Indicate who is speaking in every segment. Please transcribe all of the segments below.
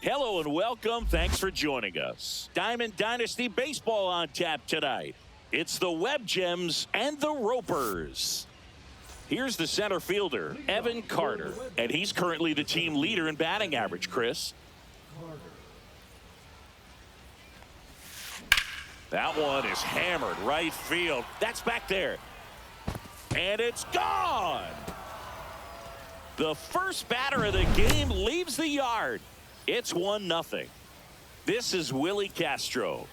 Speaker 1: Hello and welcome. Thanks for joining us. Diamond Dynasty Baseball on tap tonight. It's the Web Gems and the Ropers. Here's the center fielder, Evan Carter, and he's currently the team leader in batting average, Chris. That one is hammered right field. That's back there. And it's gone. The first batter of the game leaves the yard. It's 1-0. This is Willie Castro.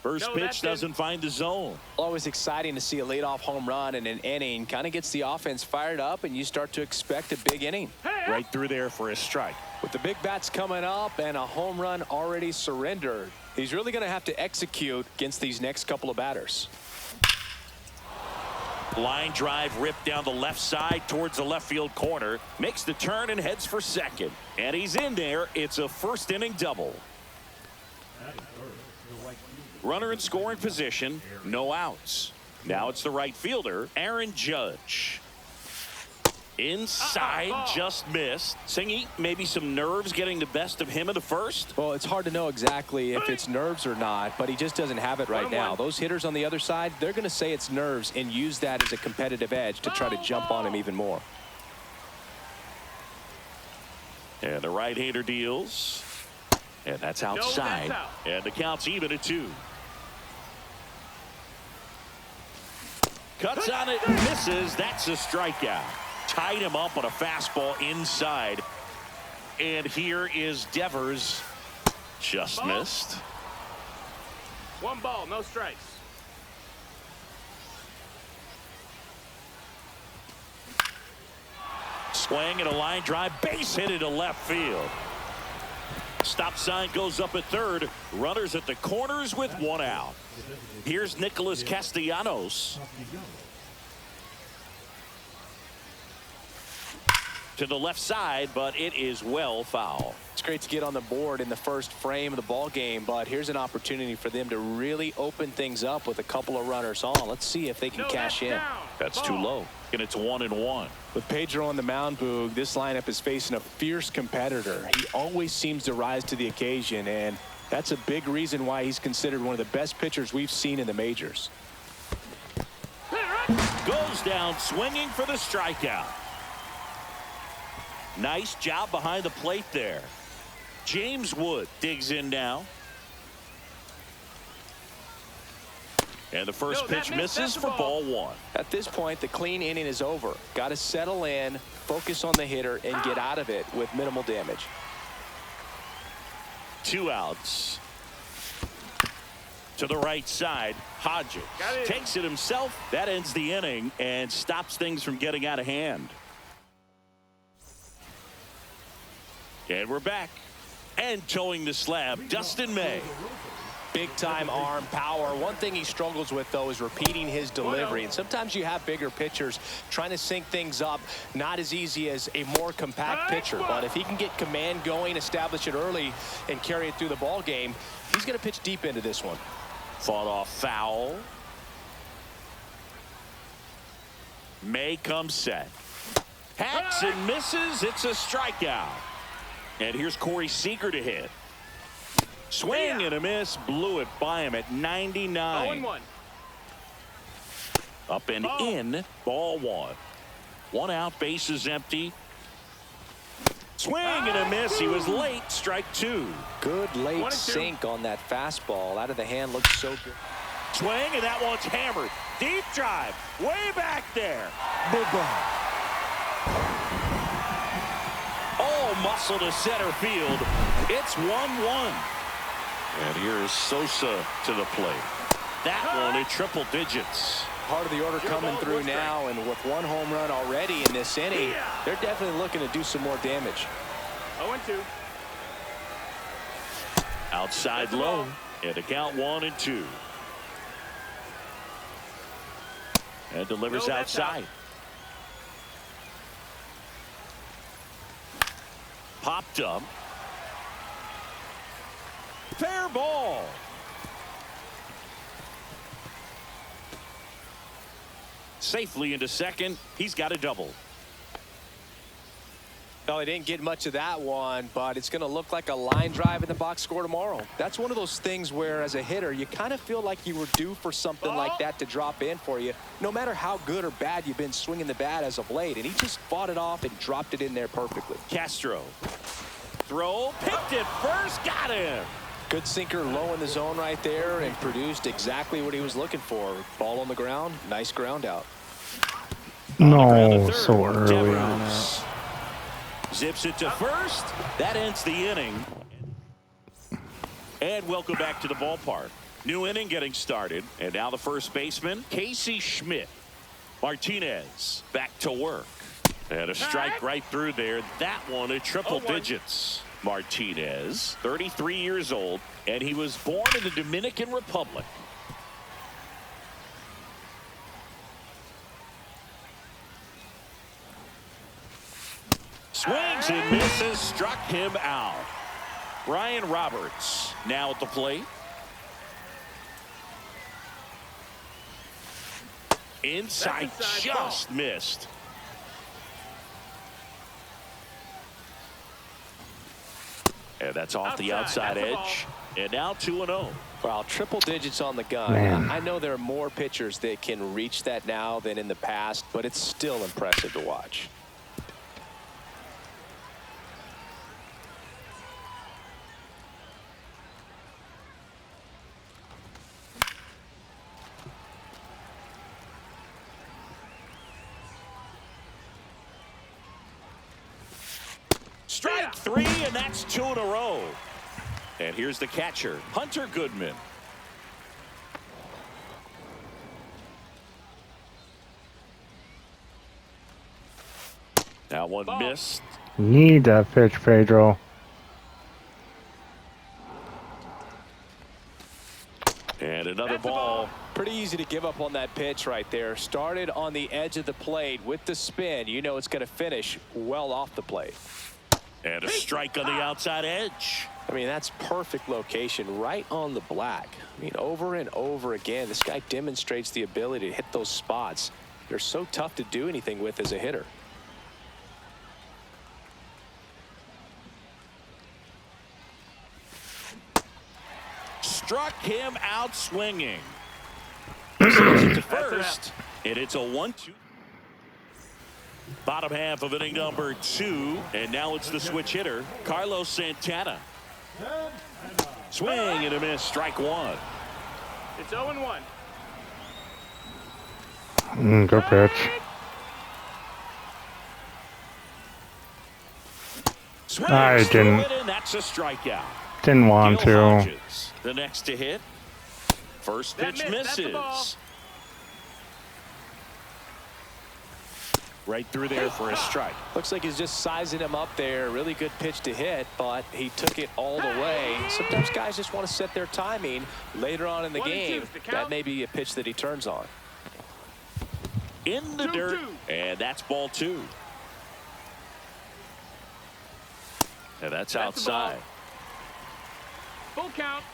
Speaker 1: First pitch doesn't find the zone.
Speaker 2: Always exciting to see a leadoff home run in an inning. Kind of gets the offense fired up, and you start to expect a big inning.
Speaker 1: Right through there for a strike.
Speaker 2: With the big bats coming up and a home run already surrendered, he's really going to have to execute against these next couple of batters.
Speaker 1: Line drive ripped down the left side towards the left field corner. Makes the turn and heads for second. And he's in there. It's a first inning double. Runner in scoring position. No outs. Now it's the right fielder, Aaron Judge. Inside, just missed. Singy, maybe some nerves getting the best of him in the first?
Speaker 2: Well, it's hard to know exactly if it's nerves or not, but he just doesn't have it right now. Those hitters on the other side, they're going to say it's nerves and use that as a competitive edge to try to jump on him even more.
Speaker 1: And the right-hander deals. And that's outside. And the count's even at 2. Cuts on it and misses. That's a strikeout. Tied him up on a fastball inside. And here is Devers. Just missed.
Speaker 3: 1 ball, no strikes.
Speaker 1: Swing and a line drive. Base hit into left field. Stop sign goes up at third. Runners at the corners with 1 out. Here's Nicholas Castellanos. To the left side, but it is well foul.
Speaker 2: It's great to get on the board in the first frame of the ball game, but here's an opportunity for them to really open things up with a couple of runners on. Let's see if they can cash in.
Speaker 1: That's too low, and it's 1-1.
Speaker 2: With Pedro on the mound, Boog, this lineup is facing a fierce competitor. He always seems to rise to the occasion, and that's a big reason why he's considered one of the best pitchers we've seen in the majors.
Speaker 1: Goes down swinging for the strikeout. Nice job behind the plate there. James Wood digs in now. And the first pitch misses for ball 1.
Speaker 2: At this point, the clean inning is over. Got to settle in, focus on the hitter, and get out of it with minimal damage.
Speaker 1: 2 outs. To the right side, Hodges takes it himself. That ends the inning and stops things from getting out of hand. And we're back. And towing the slab, Dustin May.
Speaker 2: Big time arm power. One thing he struggles with, though, is repeating his delivery. And sometimes you have bigger pitchers trying to sync things up. Not as easy as a more compact pitcher. But if he can get command going, establish it early, and carry it through the ball game, he's going to pitch deep into this one.
Speaker 1: Fought off foul. May comes set. Hacks and misses. It's a strikeout. And here's Corey Seager to hit. Swing and a miss. Blew it by him at 99.
Speaker 3: 0-1.
Speaker 1: Up and in. Ball 1. 1 out. Bases empty. Swing and a miss. He was late. Strike 2.
Speaker 2: Good late sink on that fastball. Out of the hand. Looks so good.
Speaker 1: Swing, and that one's hammered. Deep drive. Way back there. All muscle to center field. It's 1-1. And here is Sosa to the plate. That one at triple digits.
Speaker 2: Part of the order coming through now, and with 1 home run already in this inning, they're definitely looking to do some more damage.
Speaker 3: 0-2.
Speaker 1: Outside low, and the count 1-2. And delivers outside. Popped up. Fair ball. Safely into second. He's got a double.
Speaker 2: No, they didn't get much of that one, but it's going to look like a line drive in the box score tomorrow. That's one of those things where, as a hitter, you kind of feel like you were due for something like that to drop in for you, no matter how good or bad you've been swinging the bat as of late. And he just fought it off and dropped it in there perfectly.
Speaker 1: Castro. Throw, picked it first, got him.
Speaker 2: Good sinker low in the zone right there and produced exactly what he was looking for. Ball on the ground, nice ground out.
Speaker 4: No, so early on it.
Speaker 1: Zips it to first. That ends the inning. And welcome back to the ballpark. New inning getting started. And now the first baseman, Casey Schmidt. Martinez back to work. And a strike right through there. That one at triple digits. Martinez, 33 years old, and he was born in the Dominican Republic. Swings and misses, struck him out. Brian Roberts now at the plate. Inside, just missed. And that's off the outside edge. And now 2-0.
Speaker 2: Well, triple digits on the gun.
Speaker 4: Man.
Speaker 2: I know there are more pitchers that can reach that now than in the past, but it's still impressive to watch.
Speaker 1: Strike three, and that's 2 in a row. And here's the catcher, Hunter Goodman. That one missed.
Speaker 4: Need that pitch, Pedro.
Speaker 1: And another ball.
Speaker 2: Pretty easy to give up on that pitch right there. Started on the edge of the plate with the spin. You know it's going to finish well off the plate.
Speaker 1: And a strike on the outside edge.
Speaker 2: I mean, that's perfect location right on the black. I mean, over and over again, this guy demonstrates the ability to hit those spots. They're so tough to do anything with as a hitter.
Speaker 1: Struck him out swinging. Sends it to first, and it's a 1-2. Bottom half of inning number 2, and now it's the switch hitter, Carlos Santana. Swing and a miss, strike one.
Speaker 3: It's 0-1.
Speaker 4: Good pitch.
Speaker 1: Swings
Speaker 4: I
Speaker 1: through
Speaker 4: didn't.
Speaker 1: it, and that's a strikeout.
Speaker 4: Didn't want
Speaker 1: Gil
Speaker 4: to.
Speaker 1: Hodges, the next to hit. First pitch misses. Right through there for a strike.
Speaker 2: Looks like he's just sizing him up there. Really good pitch to hit, but he took it all the way. Sometimes guys just want to set their timing later on in the game. That may be a pitch that he turns on.
Speaker 1: In the dirt, and that's ball 2. And that's outside.
Speaker 3: Full count.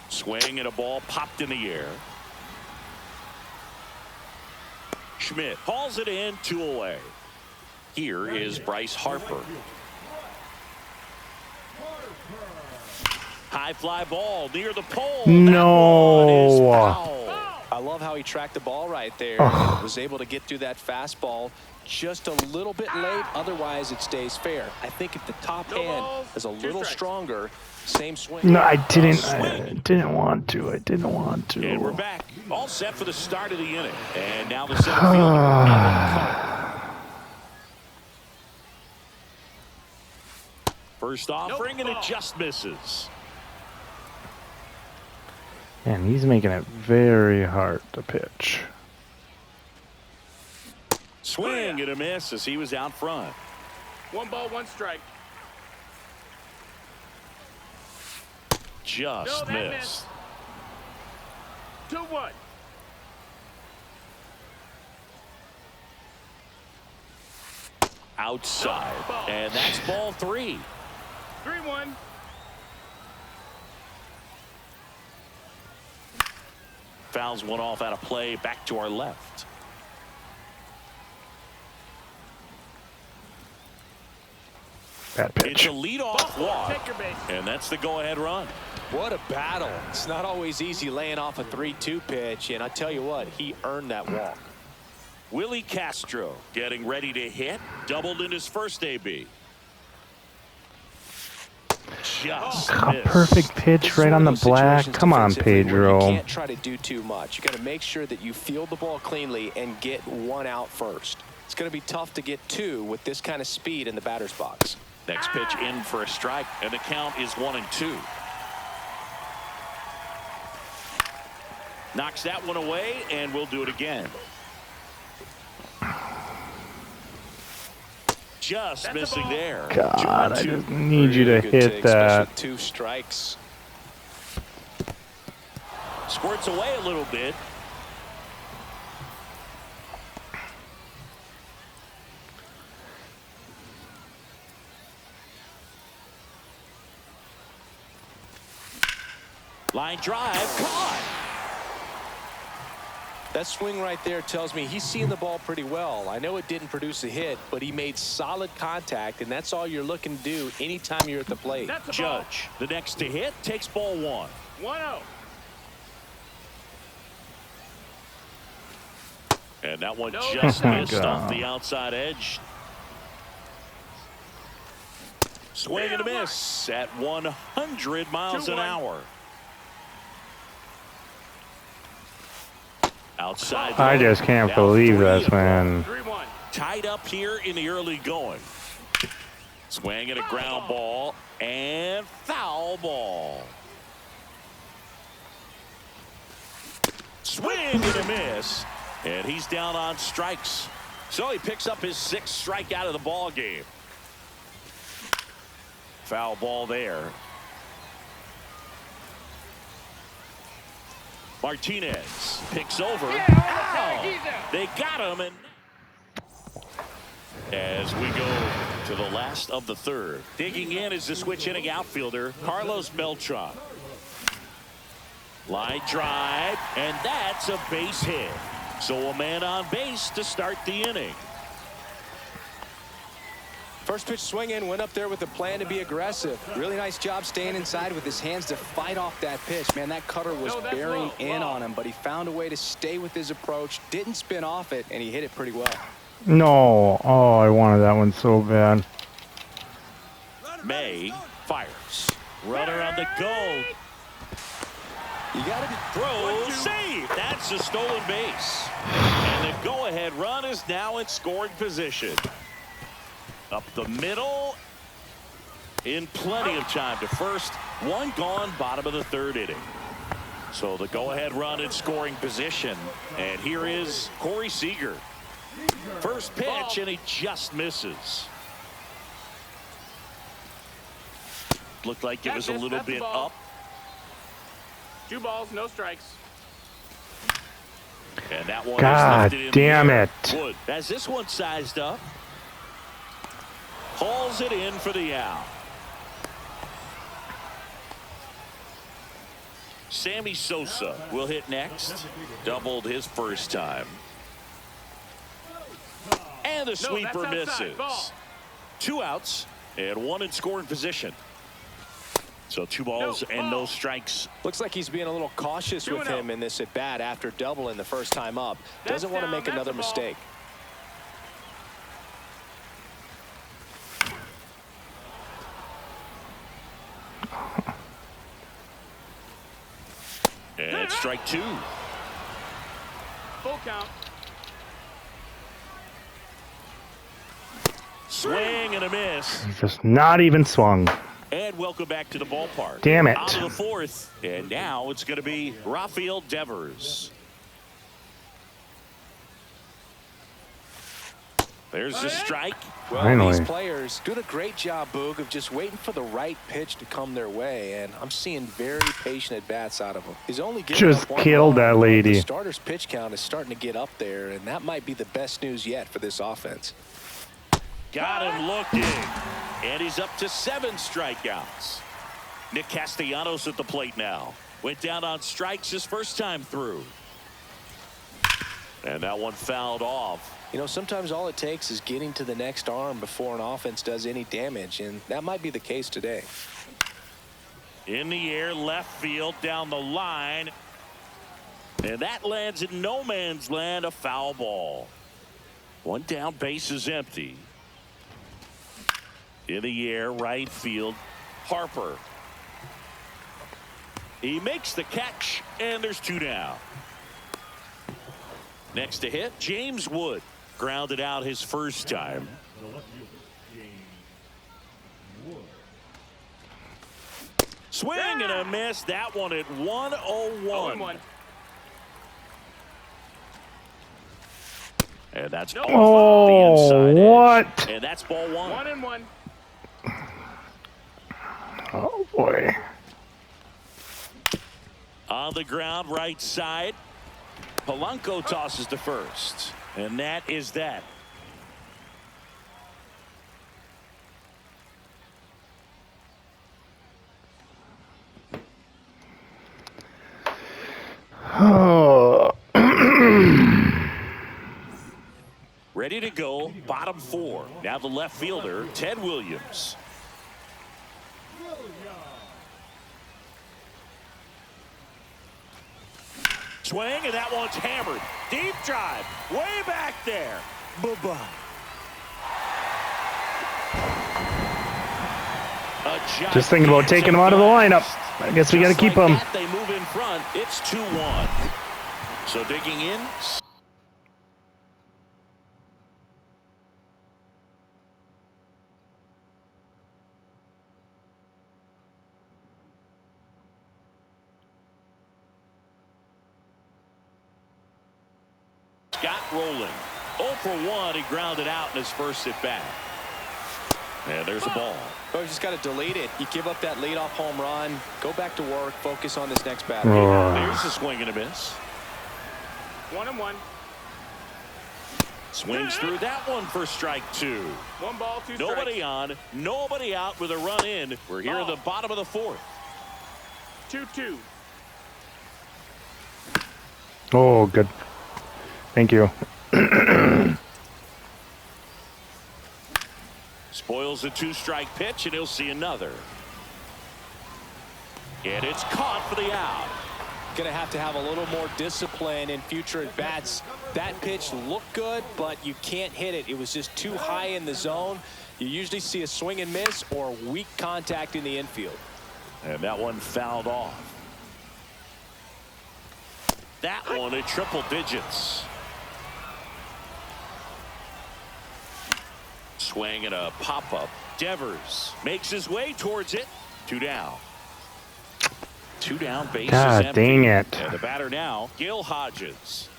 Speaker 1: Swing and a ball popped in the air. Schmidt hauls it in, 2 away. Here is Bryce Harper. High fly ball near the pole.
Speaker 4: No.
Speaker 1: That one is foul.
Speaker 2: I love how he tracked the ball right there. Was able to get through that fastball just a little bit late. Otherwise, it stays fair. I think if the top hand is a little stronger, same swing.
Speaker 4: No, I didn't. I didn't want to. I didn't want to.
Speaker 1: And we're back. All set for the start of the inning. And now the center fielder, Evan Carter. First offering, and it just misses.
Speaker 4: And he's making it very hard to pitch.
Speaker 1: Swing and a miss as he was out front.
Speaker 3: 1 ball, 1 strike.
Speaker 1: Just missed.
Speaker 3: 2-1.
Speaker 1: Outside. And that's ball 3.
Speaker 3: 3-1.
Speaker 1: Fouls one off out of play, back to our left.
Speaker 4: Bad
Speaker 1: It's
Speaker 4: pitch.
Speaker 1: a leadoff walk,
Speaker 3: Take your base.
Speaker 1: and that's the go-ahead run.
Speaker 2: What a battle. It's not always easy laying off a 3-2 pitch, and I tell you what, he earned that walk.
Speaker 1: Willie Castro getting ready to hit. Doubled in his first AB. Just missed.
Speaker 4: Perfect pitch
Speaker 2: This is
Speaker 4: right
Speaker 2: one
Speaker 4: on
Speaker 2: of
Speaker 4: the
Speaker 2: those
Speaker 4: black.
Speaker 2: situations
Speaker 4: Come on,
Speaker 2: defensively where
Speaker 4: Pedro.
Speaker 2: You can't try to do too much. You got to make sure that you field the ball cleanly and get one out first. It's going to be tough to get two with this kind of speed in the batter's box.
Speaker 1: Next pitch in for a strike, and the count is 1-2. Knocks that one away, and we'll do it again. Just missing there.
Speaker 4: God, I
Speaker 1: 2-2.
Speaker 4: just need you to
Speaker 2: Really good
Speaker 4: hit
Speaker 2: take, especially
Speaker 4: that.
Speaker 2: with 2 strikes.
Speaker 1: Squirts away a little bit. Line drive, caught.
Speaker 2: That swing right there tells me he's seeing the ball pretty well. I know it didn't produce a hit, but he made solid contact, and that's all you're looking to do anytime you're at the plate.
Speaker 3: That's the ball.
Speaker 1: Judge, the next to hit, takes ball 1.
Speaker 3: 1-0.
Speaker 1: And that one
Speaker 3: No,
Speaker 1: just
Speaker 3: that's
Speaker 1: missed off the outside edge. Swing and a miss at 100 miles an
Speaker 3: 2-1.
Speaker 1: hour. Outside.
Speaker 4: I
Speaker 1: low.
Speaker 4: just can't
Speaker 1: Now
Speaker 4: believe
Speaker 1: 3
Speaker 4: this,
Speaker 1: of them.
Speaker 4: man.
Speaker 3: 3-1.
Speaker 1: Tied up here in the early going. Swing and a ground ball and foul ball. Swing and a miss, and he's down on strikes. So he picks up his 6th strikeout of the ball game. Foul ball there. Martinez picks over. Ow! They got him, and as we go to the last of the 3rd, digging in is the switch hitting outfielder Carlos Beltran. Line drive, and that's a base hit. So a man on base to start the inning.
Speaker 2: First pitch swing in, went up there with a plan to be aggressive. Really nice job staying inside with his hands to fight off that pitch. Man, that cutter was
Speaker 3: No, that's
Speaker 2: bearing
Speaker 3: low,
Speaker 2: in
Speaker 3: low.
Speaker 2: on him, but he found a way to stay with his approach, didn't spin off it, and he hit it pretty well.
Speaker 4: No. Oh, I wanted that one so bad.
Speaker 1: May fires. Runner on the go.
Speaker 2: You got to be
Speaker 1: Throw, save. That's a stolen base. And the go-ahead run is now in scoring position. Up the middle. In plenty of time to first. One gone, bottom of the 3rd inning. So the go-ahead run in scoring position. And here is Corey Seager. First pitch, and he just misses. Looked like it was a little bit up.
Speaker 3: 2 balls, no strikes.
Speaker 1: And that one
Speaker 4: God
Speaker 1: is lifted in
Speaker 4: damn
Speaker 1: the air.
Speaker 4: it.
Speaker 1: Wood. As this one sized up. Hauls it in for the out. Sammy Sosa will hit next. Doubled his first time. And the sweeper
Speaker 3: that's outside.
Speaker 1: misses.
Speaker 3: Ball.
Speaker 1: 2 outs and 1 in scoring position. So 2 balls and no strikes.
Speaker 2: Looks like he's being a little cautious with
Speaker 3: 2-0.
Speaker 2: him in this at bat after doubling the first time up. Doesn't want to
Speaker 3: down,
Speaker 2: make
Speaker 3: that's
Speaker 2: another
Speaker 3: a ball.
Speaker 2: mistake.
Speaker 1: And strike 2.
Speaker 3: Full count.
Speaker 1: Swing and a miss.
Speaker 4: Just not even swung.
Speaker 1: And welcome back to the ballpark.
Speaker 4: Damn it.
Speaker 1: On to the 4th. And now it's going to be Rafael Devers. There's the strike.
Speaker 2: Well,
Speaker 4: Finally.
Speaker 2: these players doing a great job, Boog, of just waiting for the right pitch to come their way, and I'm seeing very patient at-bats out of them. He's only giving
Speaker 4: Just
Speaker 2: up one
Speaker 4: killed
Speaker 2: run,
Speaker 4: that
Speaker 2: but
Speaker 4: lady.
Speaker 2: The starter's pitch count is starting to get up there, and that might be the best news yet for this offense.
Speaker 1: Got him looking. And he's up to 7 strikeouts. Nick Castellanos at the plate now. Went down on strikes his first time through. And that one fouled off.
Speaker 2: You know, sometimes all it takes is getting to the next arm before an offense does any damage, and that might be the case today.
Speaker 1: In the air, left field, down the line. And that lands in no man's land, a foul ball. One down, base is empty. In the air, right field, Harper. He makes the catch, and there's 2 down. Next to hit, James Wood. Grounded out his first time. Swing and a miss. That one at 101.
Speaker 3: 0-1.
Speaker 1: And that's
Speaker 3: No.
Speaker 1: the
Speaker 4: Oh,
Speaker 1: inside
Speaker 4: what?
Speaker 1: edge. And that's ball 1.
Speaker 3: 1-1.
Speaker 4: Oh, boy.
Speaker 1: On the ground, right side. Polanco tosses to first. And that is that.
Speaker 4: Oh.
Speaker 1: Ready to go, bottom 4. Now the left fielder, Ted Williams. Swing, and that one's hammered. Deep drive, way back there. Bye-bye.
Speaker 4: Just thinking about taking him out of the lineup. I guess we got to keep him.
Speaker 1: They move in front. It's 2-1. So digging in. Scott rolling. 0 for 1. He grounded out in his first at bat. And there's a ball.
Speaker 2: Oh, you just got to delete it. You give up that leadoff home run. Go back to work. Focus on this next batter.
Speaker 1: There's a swing and a miss.
Speaker 3: 1-1.
Speaker 1: Swings through that one for strike 2.
Speaker 3: 1 ball, 2 strikes.
Speaker 1: Nobody on, nobody out with a run in. We're here in the bottom of the 4th.
Speaker 3: 2-2.
Speaker 4: Oh, good. Thank you.
Speaker 1: Spoils a 2-strike pitch, and he'll see another. And it's caught for the out.
Speaker 2: Going to have a little more discipline in future at bats. That pitch looked good, but you can't hit it. It was just too high in the zone. You usually see a swing and miss or weak contact in the infield.
Speaker 1: And that one fouled off. That one at triple digits. Swing and a pop-up. Devers makes his way towards it. 2 down. 2 down, base
Speaker 4: God
Speaker 1: is empty.
Speaker 4: dang it.
Speaker 1: And the batter now, Gil Hodges.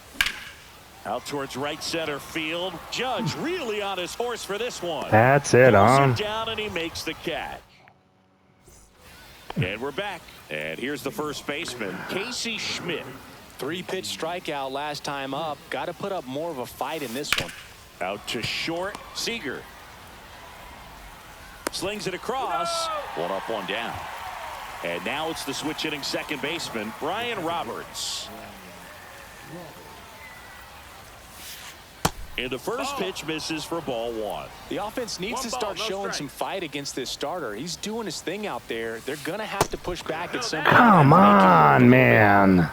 Speaker 1: Out towards right center field. Judge really on his horse for this one.
Speaker 4: That's it,
Speaker 1: Pulls
Speaker 4: huh?
Speaker 1: it down and he makes the catch. And we're back. And here's the first baseman, Casey Schmidt.
Speaker 2: 3-pitch strikeout last time up. Got to put up more of a fight in this one.
Speaker 1: Out to short, Seager. Slings it across. 1 up, 1 down. And now it's the switch hitting second baseman, Brian Roberts. And the first pitch misses for ball 1.
Speaker 2: The offense needs
Speaker 3: 1
Speaker 2: to
Speaker 3: ball,
Speaker 2: start
Speaker 3: no
Speaker 2: showing
Speaker 3: strike.
Speaker 2: some fight against this starter. He's doing his thing out there. They're going to have to push back at some point.
Speaker 4: Come on, man.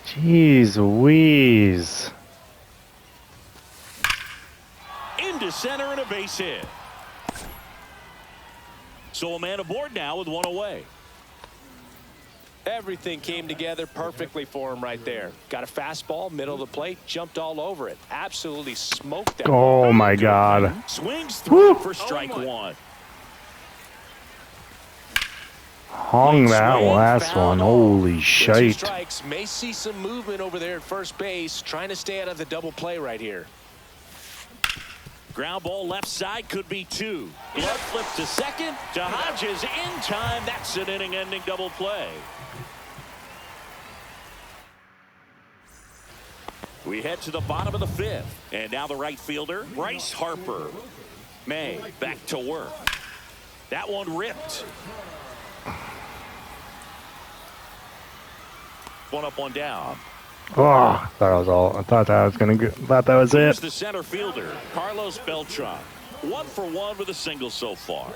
Speaker 4: Jeez Louise.
Speaker 1: Into center and a base hit. So a man aboard now with 1 away.
Speaker 2: Everything came together perfectly for him right there. Got a fastball, middle of the plate, jumped all over it. Absolutely smoked that.
Speaker 4: Oh, my God.
Speaker 1: Swings through
Speaker 4: Woo.
Speaker 1: for strike 1.
Speaker 4: Hung that last one. Holy
Speaker 2: With 2
Speaker 4: shite.
Speaker 2: strikes, may see some movement over there at first base, trying to stay out of the double play right here.
Speaker 1: Ground ball left side, could be 2. Glove flip to second. To Hodges in time. That's an inning-ending double play. We head to the bottom of the 5th. And now the right fielder, Bryce Harper. May back to work. That one ripped. 1 up, 1 down.
Speaker 4: Oh, thought I was all. I thought that was gonna. Thought that was
Speaker 1: Here's
Speaker 4: it.
Speaker 1: the center fielder, Carlos Beltran. 1 for 1 with a single so far.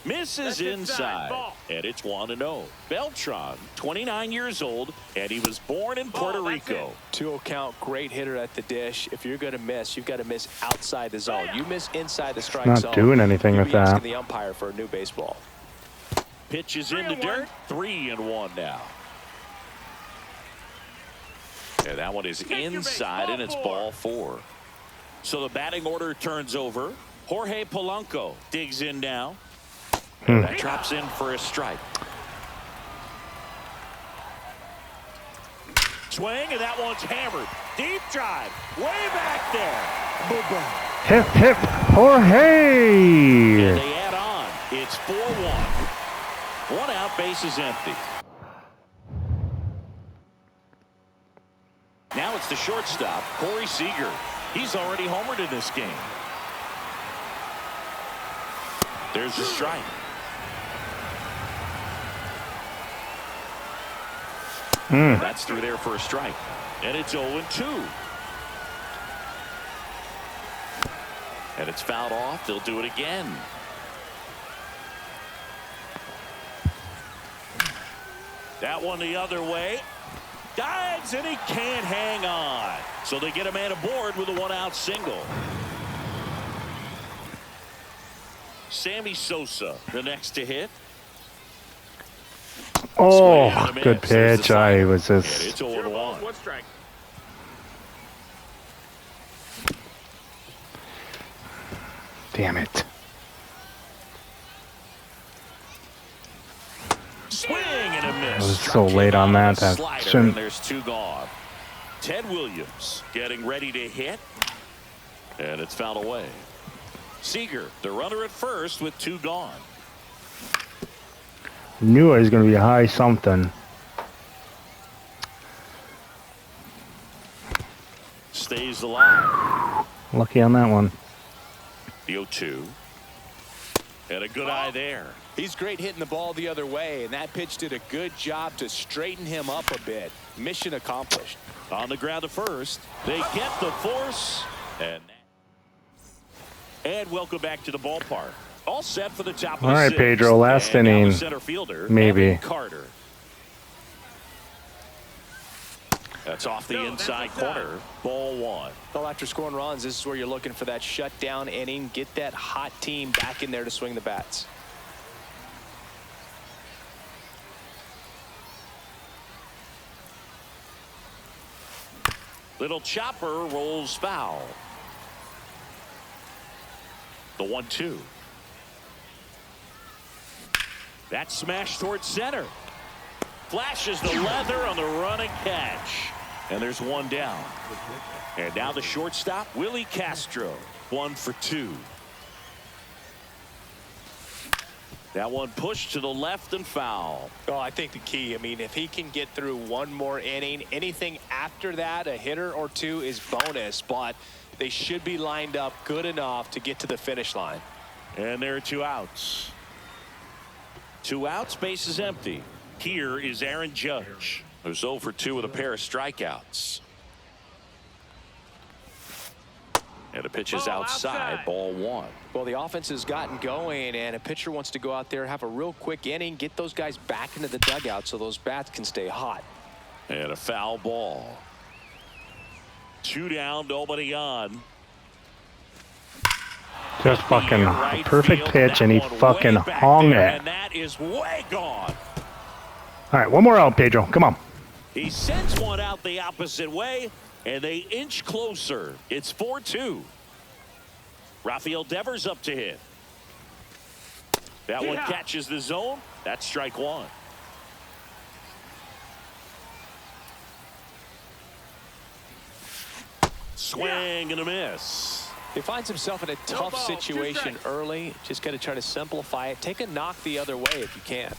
Speaker 1: Misses
Speaker 3: That's inside.
Speaker 1: inside,
Speaker 3: Ball.
Speaker 1: and it's 1-0. Beltran, 29 years old, and he was born in Puerto
Speaker 3: Ball, that's
Speaker 1: Rico.
Speaker 2: 2-0 count, great hitter at the dish. If you're going to miss, you've got to miss outside the zone. You miss inside the strike
Speaker 4: Not
Speaker 2: zone.
Speaker 4: doing anything
Speaker 2: you'll
Speaker 4: with
Speaker 2: be asking
Speaker 4: that.
Speaker 2: the umpire for a new baseball.
Speaker 1: Pitches in the
Speaker 3: 3-1.
Speaker 1: dirt. 3-1 now. And that one is
Speaker 3: Take your base.
Speaker 1: inside,
Speaker 3: Ball
Speaker 1: and it's
Speaker 3: 4.
Speaker 1: ball 4. So the batting order turns over. Jorge Polanco digs in now. That drops in for a strike. Swing, and that one's hammered. Deep drive. Way back there.
Speaker 4: Hip hip,
Speaker 1: And
Speaker 4: Jorge.
Speaker 1: they add on. It's 4-1. 1 out, base is empty. Now it's the shortstop, Corey Seager. He's already homered in this game. There's the strike. That's through there for a strike. And it's 0-2. And it's fouled off. They'll do it again. That one the other way. Dives, and he can't hang on. So they get a man aboard with a 1-out single. Sammy Sosa, the next to hit.
Speaker 4: Oh, good pitch. I was
Speaker 1: And
Speaker 4: just.
Speaker 1: it's
Speaker 3: 0 balls,
Speaker 1: 0-1.
Speaker 3: 1 strike.
Speaker 4: Damn it.
Speaker 1: Swing and a miss.
Speaker 4: I was
Speaker 1: Struck
Speaker 4: so
Speaker 1: him
Speaker 4: late on
Speaker 1: out with
Speaker 4: that,
Speaker 1: a
Speaker 4: that
Speaker 1: slider,
Speaker 4: shouldn't-
Speaker 1: and there's 2 gone. Ted Williams getting ready to hit. And it's fouled away. Seager, the runner at first with 2 gone.
Speaker 4: Knew it was gonna be a high something.
Speaker 1: Stays alive.
Speaker 4: Lucky on that one.
Speaker 1: The 0-2. And a good eye there.
Speaker 2: He's great hitting the ball the other way, and that pitch did a good job to straighten him up a bit. Mission accomplished.
Speaker 1: On the ground to first. They get the force. And welcome back to the ballpark. All set for the top of the
Speaker 4: All right,
Speaker 1: 6th.
Speaker 4: Pedro, last
Speaker 1: And now the
Speaker 4: inning.
Speaker 1: center fielder,
Speaker 4: Maybe.
Speaker 1: Evan Carter. That's off the
Speaker 3: No, that's
Speaker 1: inside
Speaker 3: outside.
Speaker 1: corner. Ball 1.
Speaker 2: Well, after scoring runs, this is where you're looking for that shutdown inning. Get that hot team back in there to swing the bats.
Speaker 1: Little chopper rolls foul. The 1-2. That smash towards center. Flashes the leather on the run and catch. And there's 1 down. And now the shortstop, Willie Castro. 1 for 2. That one pushed to the left and foul.
Speaker 2: Oh, I think the key, I mean, if he can get through 1 more inning, anything after that, a hitter or 2 is bonus, but they should be lined up good enough to get to the finish line.
Speaker 1: And there are 2 outs. 2 outs, base is empty. Here is Aaron Judge, who's 0 for 2 with a pair of strikeouts. And the pitch is
Speaker 3: Ball
Speaker 1: outside,
Speaker 3: outside.
Speaker 1: ball 1.
Speaker 2: Well, the offense has gotten going, and a pitcher wants to go out there, have a real quick inning, get those guys back into the dugout so those bats can stay hot.
Speaker 1: And a foul ball. 2 down, nobody on.
Speaker 4: Just fucking
Speaker 1: Right
Speaker 4: perfect
Speaker 1: field,
Speaker 4: pitch,
Speaker 1: that
Speaker 4: and he
Speaker 1: one
Speaker 4: fucking
Speaker 1: way back
Speaker 4: hung
Speaker 1: there,
Speaker 4: it.
Speaker 1: And that is way gone.
Speaker 4: All right, one more out, Pedro. Come on.
Speaker 1: He sends one out the opposite way, and they inch closer. It's 4-2. Rafael Devers up to hit. That one
Speaker 3: Yeah.
Speaker 1: catches the zone. That's strike 1. Swing and a miss.
Speaker 2: He finds himself in a tough
Speaker 3: ball, 2
Speaker 2: situation
Speaker 3: strikes.
Speaker 2: early. Just got to try to simplify it. Take a knock the other way if you can.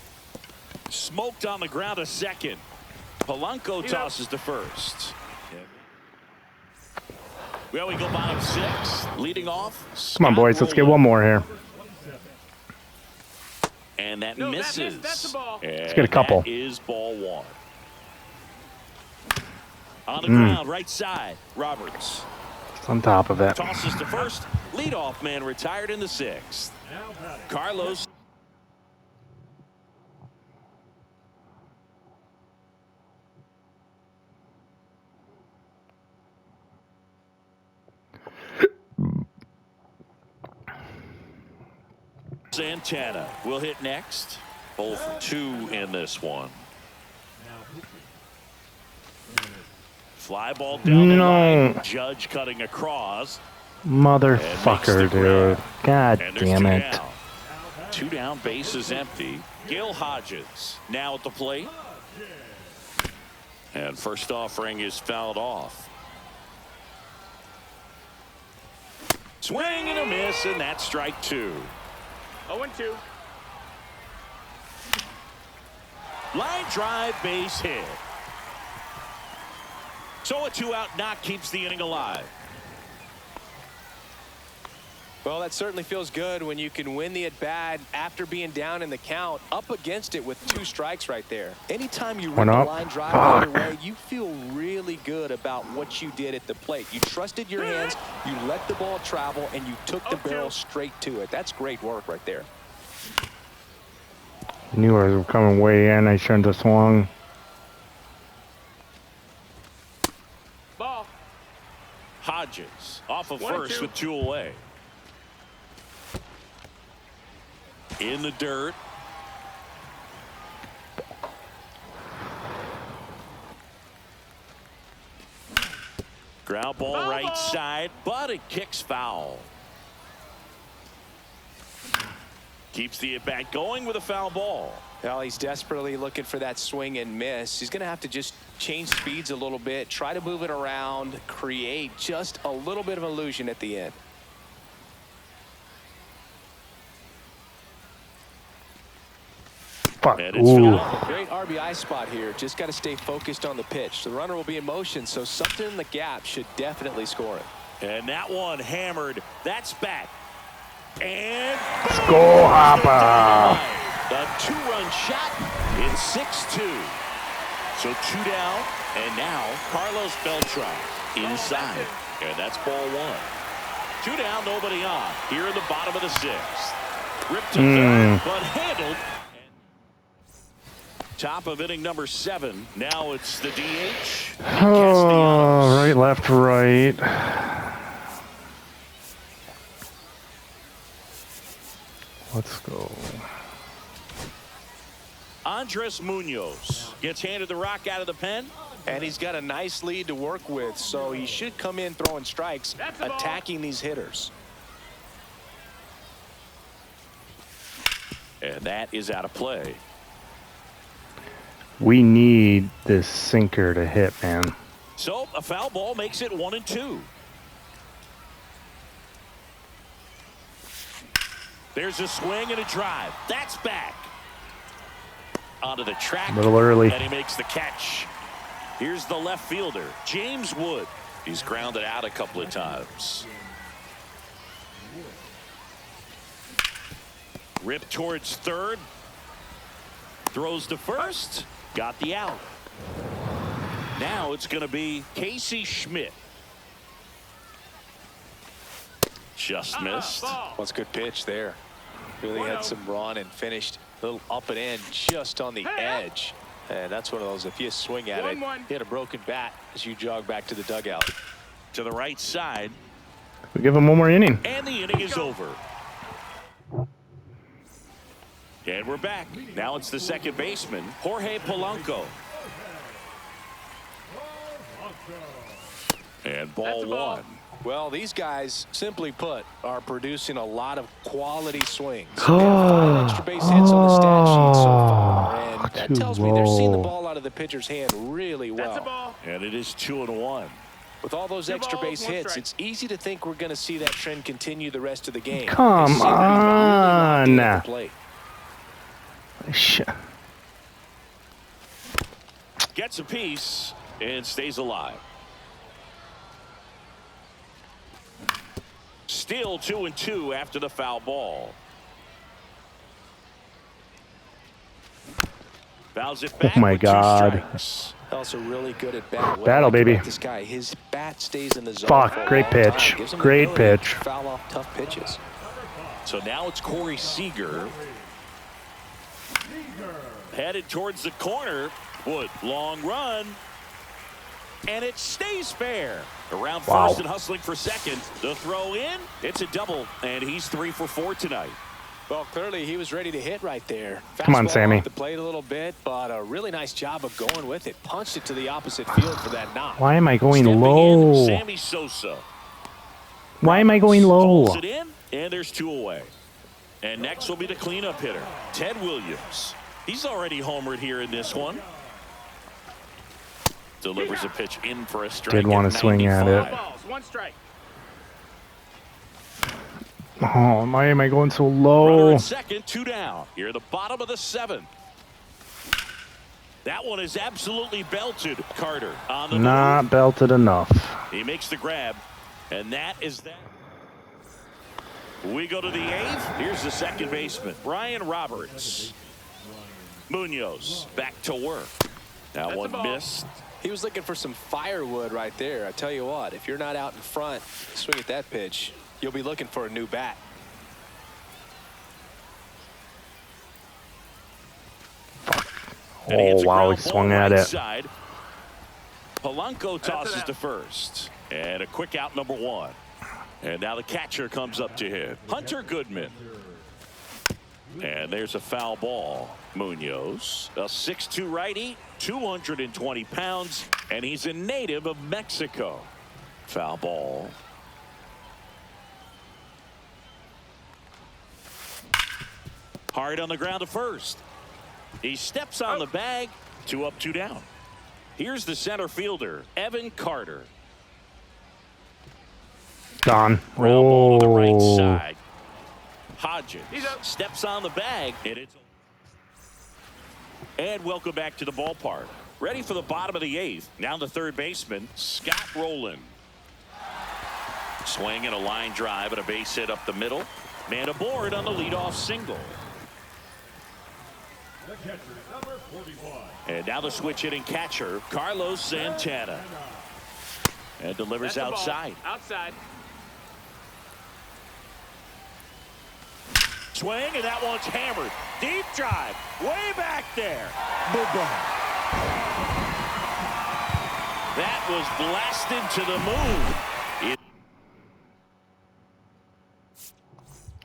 Speaker 1: Smoked on the ground a second. Polanco
Speaker 3: He's
Speaker 1: tosses to first. Well, we go bottom 6. Leading off.
Speaker 4: Come on, boys. Let's get one more here.
Speaker 1: And that
Speaker 3: No, that
Speaker 1: misses.
Speaker 3: missed. That's a ball.
Speaker 1: Let's
Speaker 4: get a couple.
Speaker 1: That is ball 1. On the ground, right side. Roberts
Speaker 4: It's on top of it.
Speaker 1: tosses to first. Leadoff man retired in the 6th. Carlos. Santana will hit next. 0 for 2 in this one. Fly ball down the line. Judge cutting across.
Speaker 4: Motherfucker, dude. God
Speaker 1: And there's
Speaker 4: damn
Speaker 1: two
Speaker 4: it.
Speaker 1: down. 2 down, bases empty. Gil Hodges now at the plate. And first offering is fouled off. Swing and a miss, and that's strike 2.
Speaker 3: 0-2.
Speaker 1: Line drive, base hit. So a 2-out knock keeps the inning alive.
Speaker 2: Well, that certainly feels good when you can win the at-bat after being down in the count, up against it with 2 strikes right there. Anytime you run a line drive the other way, you feel really good about what you did at the plate. You trusted your hands, you let the ball travel, and you took the barrel straight to it. That's great work right there.
Speaker 4: Knew I was coming way in. I shouldn't have swung.
Speaker 3: Ball.
Speaker 1: Hodges off of
Speaker 3: 1-2.
Speaker 1: first with 2 away. In the dirt. Ground ball right side, but it kicks foul. Keeps the at bat going with a foul ball.
Speaker 2: Well, he's desperately looking for that swing and miss. He's going to have to just change speeds a little bit, try to move it around, create just a little bit of illusion at the end.
Speaker 4: Fuck.
Speaker 1: And it's
Speaker 4: Ooh.
Speaker 1: foul.
Speaker 2: Great RBI spot here. Just got to stay focused on the pitch. The runner will be in motion, so something in the gap should definitely score it.
Speaker 1: And that one hammered. That's back. And
Speaker 4: Go Hopper.
Speaker 1: a 2-run shot in 6-2. So 2 down, and now Carlos Beltran inside. And that's ball 1. 2 down, nobody on. Here in the bottom of the 6th. Ripped to third, but handled. Top of inning number 7. Now it's the DH.
Speaker 4: Oh, right, left, right. Let's go.
Speaker 1: Andres Munoz gets handed the rock out of the pen.
Speaker 2: And he's got a nice lead to work with, so he should come in throwing strikes, attacking these hitters.
Speaker 1: And that is out of play.
Speaker 4: We need this sinker to hit, man.
Speaker 1: So a foul ball makes it 1-2. There's a swing and a drive. That's back. Onto the track.
Speaker 4: A little early.
Speaker 1: And he makes the catch. Here's the left fielder, James Wood. He's grounded out a couple of times. Rip towards third. Throws to first. Got the out. Now it's going to be Casey Schmidt. Just missed.
Speaker 2: What's a good pitch there. Really had some run and finished a little up and in just on the edge. And that's one of those, if you swing at it, hit a broken bat as you jog back to the dugout.
Speaker 1: To the right side.
Speaker 4: We give him one more inning.
Speaker 1: And the inning is over. And we're back. Now it's the second baseman, Jorge Polanco. And ball 1.
Speaker 2: Well, these guys, simply put, are producing a lot of quality swings.
Speaker 4: Oh,
Speaker 2: 5 extra base hits on the stat sheet so far. And that
Speaker 4: too
Speaker 2: tells me they're seeing the
Speaker 4: low.
Speaker 2: ball out of the pitcher's hand really
Speaker 3: That's a
Speaker 2: well.
Speaker 3: ball.
Speaker 1: And it is 2-1.
Speaker 2: With all those
Speaker 3: 2
Speaker 2: extra
Speaker 3: balls,
Speaker 2: base
Speaker 3: 1
Speaker 2: hits,
Speaker 3: strike.
Speaker 2: it's easy to think we're going to see that trend continue the rest of the game.
Speaker 4: Come
Speaker 2: They seem to be really locked in at
Speaker 4: on.
Speaker 2: the plate.
Speaker 1: Gets a piece and stays alive. Still 2-2 after the foul ball. Fouls it back
Speaker 4: Oh my
Speaker 1: with 2
Speaker 4: God.
Speaker 1: strikes.
Speaker 2: Also really good at bat. What I
Speaker 4: Battle,
Speaker 2: like
Speaker 4: baby.
Speaker 2: about this guy, his bat stays in the zone
Speaker 4: Fuck,
Speaker 2: for a
Speaker 4: great
Speaker 2: long
Speaker 4: pitch.
Speaker 2: time. Gives him the
Speaker 4: Great
Speaker 2: ability
Speaker 4: pitch.
Speaker 2: to foul off tough pitches.
Speaker 1: So now it's Corey Seager. Headed towards the corner. Wood, long run. And it stays fair. Around
Speaker 4: Wow.
Speaker 1: first and hustling for second. The throw in. It's a double. And he's 3 for 4 tonight.
Speaker 2: Well, clearly he was ready to hit right there.
Speaker 4: Come on,
Speaker 2: Fastball
Speaker 4: Sammy.
Speaker 2: off the plate a little bit, but a really nice job of going with it. Punched it to the opposite field for that knock.
Speaker 4: Why am I going
Speaker 1: Stepping
Speaker 4: low?
Speaker 1: in, Sammy Sosa.
Speaker 4: Why am I going
Speaker 1: Pulls
Speaker 4: low?
Speaker 1: it in, and there's 2 away. And next will be the cleanup hitter, Ted Williams. He's already homered here in this one. Delivers a pitch in for a strike.
Speaker 4: Did want to swing at it.
Speaker 1: 95.
Speaker 3: Balls. 1 strike.
Speaker 4: Oh, why am I going so
Speaker 1: Runner
Speaker 4: low?
Speaker 1: at second, 2 down. Here at the bottom of the 7th. That one is absolutely belted. Carter on the
Speaker 4: Not belted enough.
Speaker 1: He makes the grab, and that is that. We go to the 8th. Here's the second baseman, Brian Roberts. Munoz back to work. That
Speaker 3: That's a
Speaker 1: one
Speaker 3: ball.
Speaker 1: missed.
Speaker 2: He was looking for some firewood right there. I tell you what, if you're not out in front, swing at that pitch, you'll be looking for a new bat.
Speaker 1: And he hits
Speaker 4: Oh,
Speaker 1: a
Speaker 4: wow,
Speaker 1: ground
Speaker 4: he
Speaker 1: ball
Speaker 4: swung at
Speaker 1: right
Speaker 4: it.
Speaker 1: side. Polanco tosses to first. And a quick out, number 1. And now the catcher comes up to hit. Hunter Goodman. And there's a foul ball. Munoz, a 6'2" righty, 220 pounds, and he's a native of Mexico. Foul ball. Hard on the ground to first. He steps on the bag. 2 up, 2 down. Here's the center fielder, Evan Carter.
Speaker 4: Gone.
Speaker 1: Ground ball to the right
Speaker 4: Oh.
Speaker 1: side. Hodges
Speaker 3: He's up.
Speaker 1: steps on the bag. And welcome back to the ballpark. Ready for the bottom of the 8th. Now the third baseman, Scott Rowland. Swinging a line drive and a base hit up the middle. Man aboard on the leadoff single. And now the switch hitting catcher, Carlos Santana. And delivers
Speaker 3: That's a ball.
Speaker 1: outside.
Speaker 3: Outside.
Speaker 1: Swing, and that one's hammered. Deep drive, way back there. That was blasted to the moon.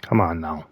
Speaker 4: Come on now.